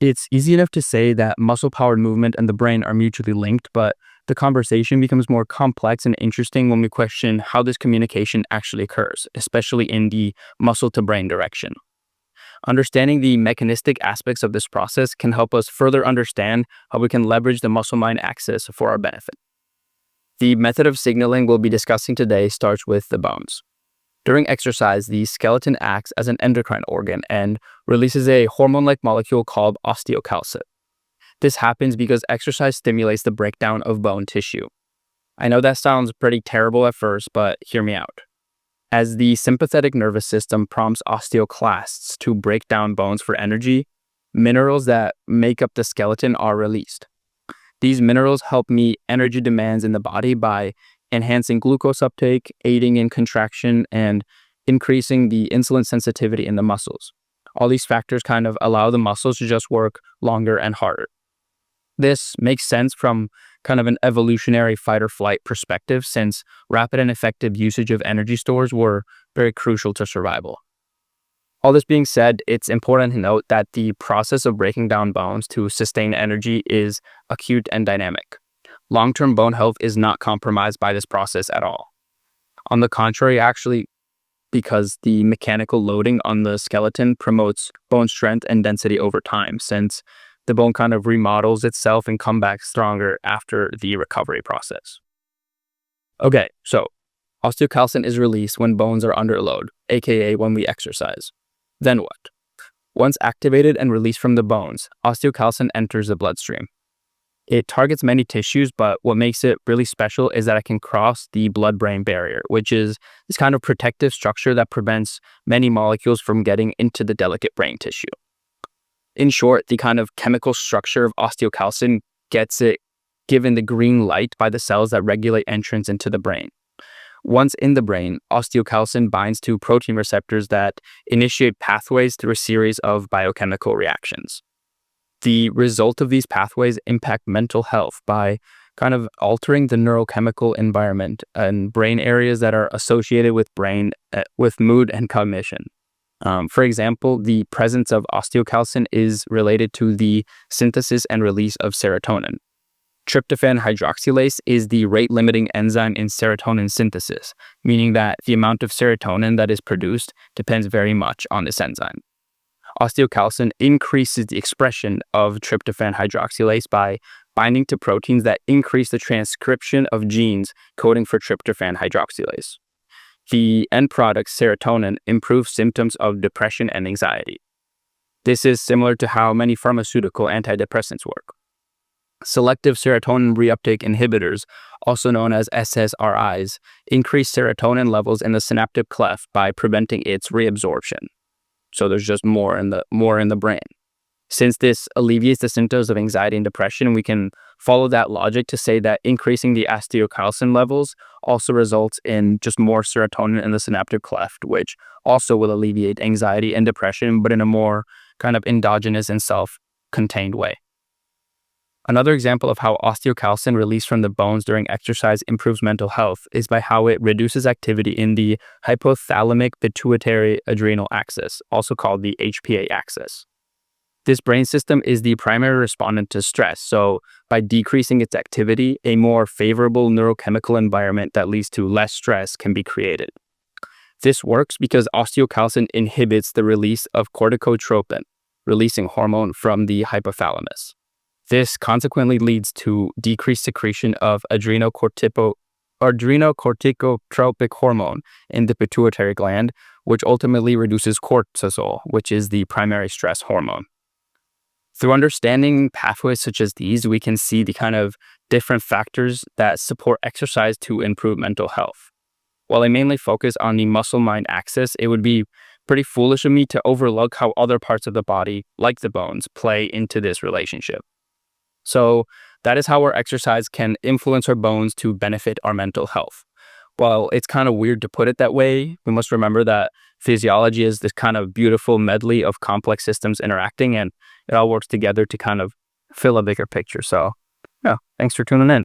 It's easy enough to say that muscle-powered movement and the brain are mutually linked, but the conversation becomes more complex and interesting when we question how this communication actually occurs, especially in the muscle-to-brain direction. Understanding the mechanistic aspects of this process can help us further understand how we can leverage the muscle-mind axis for our benefit. The method of signaling we'll be discussing today starts with the bones. During exercise, the skeleton acts as an endocrine organ and releases a hormone-like molecule called osteocalcin. This happens because exercise stimulates the breakdown of bone tissue. I know that sounds pretty terrible at first, but hear me out. As the sympathetic nervous system prompts osteoclasts to break down bones for energy, minerals that make up the skeleton are released. These minerals help meet energy demands in the body by enhancing glucose uptake, aiding in contraction, and increasing the insulin sensitivity in the muscles. All these factors kind of allow the muscles to just work longer and harder. This makes sense from kind of an evolutionary fight or flight perspective, since rapid and effective usage of energy stores were very crucial to survival. All this being said, it's important to note that the process of breaking down bones to sustain energy is acute and dynamic. Long-term bone health is not compromised by this process at all. On the contrary, actually, because the mechanical loading on the skeleton promotes bone strength and density over time, since the bone kind of remodels itself and comes back stronger after the recovery process. Okay, so osteocalcin is released when bones are under load, aka when we exercise. Then what? Once activated and released from the bones, osteocalcin enters the bloodstream. It targets many tissues, but what makes it really special is that it can cross the blood-brain barrier, which is this kind of protective structure that prevents many molecules from getting into the delicate brain tissue. In short, the kind of chemical structure of osteocalcin gets it given the green light by the cells that regulate entrance into the brain. Once in the brain, osteocalcin binds to protein receptors that initiate pathways through a series of biochemical reactions. The result of these pathways impact mental health by kind of altering the neurochemical environment and brain areas that are associated with with mood and cognition. For example, the presence of osteocalcin is related to the synthesis and release of serotonin. Tryptophan hydroxylase is the rate-limiting enzyme in serotonin synthesis, meaning that the amount of serotonin that is produced depends very much on this enzyme. Osteocalcin increases the expression of tryptophan hydroxylase by binding to proteins that increase the transcription of genes coding for tryptophan hydroxylase. The end product, serotonin, improves symptoms of depression and anxiety. This is similar to how many pharmaceutical antidepressants work. Selective serotonin reuptake inhibitors, also known as SSRIs, increase serotonin levels in the synaptic cleft by preventing its reabsorption. So there's just more in the brain. Since this alleviates the symptoms of anxiety and depression, we can follow that logic to say that increasing the osteocalcin levels also results in just more serotonin in the synaptic cleft, which also will alleviate anxiety and depression, but in a more kind of endogenous and self-contained way. Another example of how osteocalcin released from the bones during exercise improves mental health is by how it reduces activity in the hypothalamic pituitary adrenal axis, also called the HPA axis. This brain system is the primary respondent to stress, so by decreasing its activity, a more favorable neurochemical environment that leads to less stress can be created. This works because osteocalcin inhibits the release of corticotropin, releasing hormone from the hypothalamus. This consequently leads to decreased secretion of adrenocorticotropic hormone in the pituitary gland, which ultimately reduces cortisol, which is the primary stress hormone. Through understanding pathways such as these, we can see the kind of different factors that support exercise to improve mental health. While I mainly focus on the muscle-mind axis, it would be pretty foolish of me to overlook how other parts of the body, like the bones, play into this relationship. So that is how our exercise can influence our bones to benefit our mental health. While it's kind of weird to put it that way, we must remember that physiology is this kind of beautiful medley of complex systems interacting, and it all works together to kind of fill a bigger picture. So, yeah, thanks for tuning in.